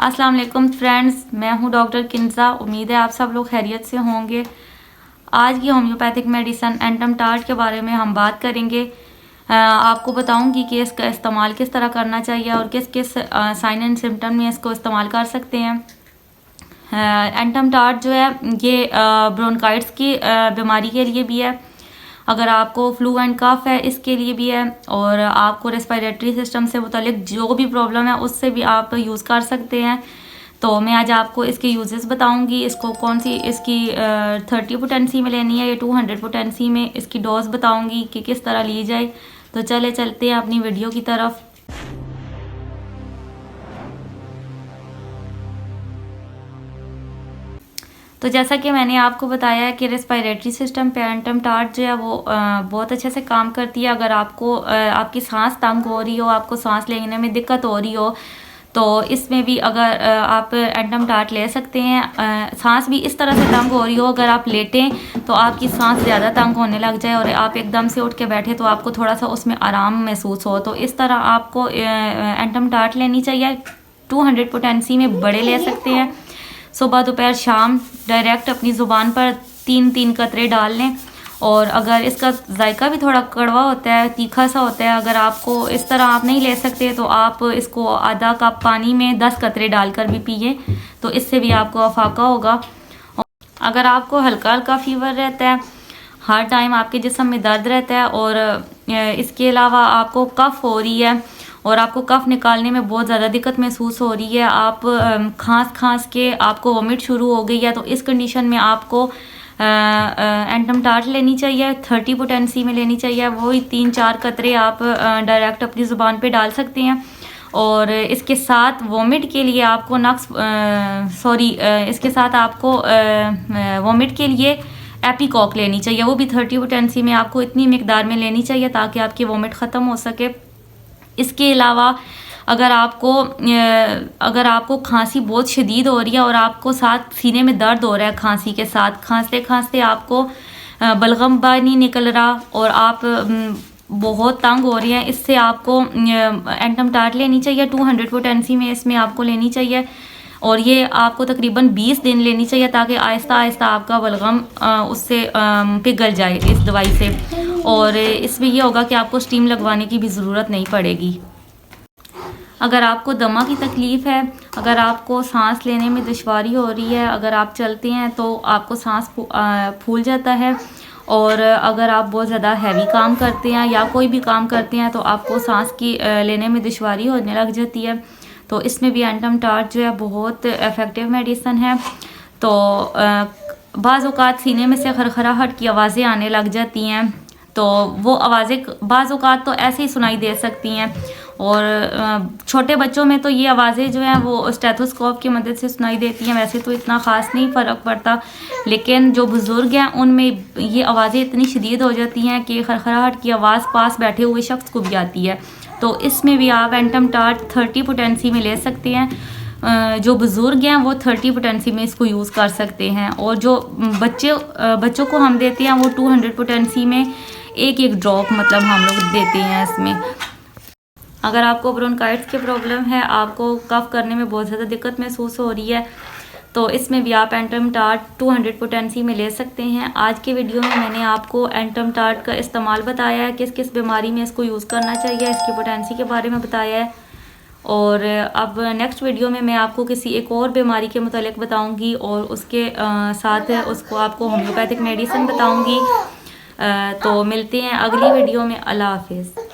अस्सलाम वालेकुम फ्रेंड्स, मैं हूं डॉक्टर किन्जा। उम्मीद है आप सब लोग खैरियत से होंगे। आज की होम्योपैथिक मेडिसन एंटमटार्ट के बारे में हम बात करेंगे। आपको बताऊंगी कि इसका इस्तेमाल किस तरह करना चाहिए और किस किस साइन एंड सिम्टम में इसको इस्तेमाल कर सकते हैं। एंटमटार्ट जो है ये ब्रोंकाइटिस की बीमारी के लिए भी है, अगर आपको फ्लू एंड कफ है इसके लिए भी है, और आपको रेस्पिरेटरी सिस्टम से मुतालिक जो भी प्रॉब्लम है उससे भी आप यूज़ कर सकते हैं। तो मैं आज आपको इसके यूजेस बताऊंगी। इसको कौन सी इसकी 30 पोटेंसी में लेनी है या 200 पोटेंसी में, इसकी डोज बताऊंगी कि किस तरह ली जाए। तो चलते हैं अपनी वीडियो की तरफ। तो जैसा कि मैंने आपको बताया है कि रेस्पिरेटरी सिस्टम पे एंटमटार्ट जो है वो बहुत अच्छे से काम करती है। अगर आपको आपकी सांस तंग हो रही हो, आपको सांस लेने में दिक्कत हो रही हो, तो इसमें भी अगर आप एंटमटार्ट ले सकते हैं। सांस भी इस तरह से तंग हो रही हो, अगर आप लेटें तो आपकी सांस ज़्यादा तंग होने लग जाए और आप एकदम से उठ के बैठे तो आपको थोड़ा सा उसमें आराम महसूस हो, तो इस तरह आपको एंटमटार्ट लेनी चाहिए। 200 पोटेंसी में बड़े ले सकते हैं। सुबह दोपहर शाम डायरेक्ट अपनी ज़ुबान पर 3-3 कतरे डाल लें। और अगर इसका जायका भी थोड़ा कड़वा होता है, तीखा सा होता है, अगर आपको इस तरह आप नहीं ले सकते तो आप इसको आधा कप पानी में 10 कतरे डालकर भी पिए, तो इससे भी आपको अफाका होगा। अगर आपको हल्का हल्का फीवर रहता है, हर टाइम आपके जिस्म में दर्द रहता है, और इसके अलावा आपको कफ हो रही है और आपको कफ निकालने में बहुत ज़्यादा दिक्कत महसूस हो रही है, आप खांस के आपको वोमिट शुरू हो गई है, तो इस कंडीशन में आपको एंटमटार्ट लेनी चाहिए। 30 पोटेंसी में लेनी चाहिए। वही 3-4 कतरे आप डायरेक्ट अपनी ज़ुबान पे डाल सकते हैं। और इसके साथ वोमिट के लिए आपको इसके साथ आपको वोमिट के लिए एपिकॉक लेनी चाहिए। वो भी 30 पोटेंसी में आपको इतनी मिकदार में लेनी चाहिए ताकि आपकी वोमिट ख़त्म हो सके। इसके अलावा अगर आपको खांसी बहुत शदीद हो रही है और आपको साथ सीने में दर्द हो रहा है, खांसी के साथ खांसते खांसते आपको बलगम बाहर नहीं निकल रहा और आप बहुत तंग हो रही हैं, इससे आपको एंटमटार्ट लेनी चाहिए। 200 पोटेंसी में इसमें आपको लेनी चाहिए, और ये आपको तकरीबन 20 दिन लेनी चाहिए ताकि आहिस्ता आहिस्ता आपका बलगम उससे पिघल जाए इस दवाई से। और इसमें ये होगा कि आपको स्टीम लगवाने की भी ज़रूरत नहीं पड़ेगी। अगर आपको दमा की तकलीफ़ है, अगर आपको सांस लेने में दुश्वारी हो रही है, अगर आप चलते हैं तो आपको सांस फूल जाता है, और अगर आप बहुत ज़्यादा हैवी काम करते हैं या कोई भी काम करते हैं तो आपको सांस की लेने में दुश्वारी होने लग जाती है, तो इसमें भी एंटमटार्ट जो है बहुत इफ़ेक्टिव मेडिसन है। तो बाज़ औक़ात सीने में से खरखराहट की आवाज़ें आने लग जाती हैं, तो वो आवाज़ें बाज़ औक़ात तो ऐसे ही सुनाई दे सकती हैं, और छोटे बच्चों में तो ये आवाज़ें जो हैं वो स्टेथोस्कोप की मदद से सुनाई देती हैं। वैसे तो इतना ख़ास नहीं फ़र्क पड़ता, लेकिन जो बुज़ुर्ग हैं उनमें ये आवाज़ें इतनी शदीद हो जाती हैं कि खरखराहट की आवाज़ पास बैठे हुए शख्स को भी आती है। तो इसमें भी आप एंटमटार्ट 30 पोटेंसी में ले सकते हैं। जो बुज़ुर्ग हैं वो 30 पोटेंसी में इसको यूज़ कर सकते हैं, और जो बच्चों को हम देते हैं वो 200 पोटेंसी में एक ड्रॉप मतलब हम लोग देते हैं इसमें। अगर आपको ब्रोंकाइटिस की प्रॉब्लम है, आपको कफ करने में बहुत ज़्यादा दिक्कत महसूस हो रही है, तो इसमें भी आप एंटमटार्ट 200 पोटेंसी में ले सकते हैं। आज के वीडियो में मैंने आपको एंटमटार्ट का इस्तेमाल बताया है, किस किस बीमारी में इसको यूज़ करना चाहिए, इसकी पोटेंसी के बारे में बताया है। और अब नेक्स्ट वीडियो में मैं आपको किसी एक और बीमारी के मुतालिक बताऊंगी, और उसके साथ उसको आपको होम्योपैथिक मेडिसिन बताऊंगी। तो मिलते हैं अगली वीडियो में। अल्लाह हाफिज़।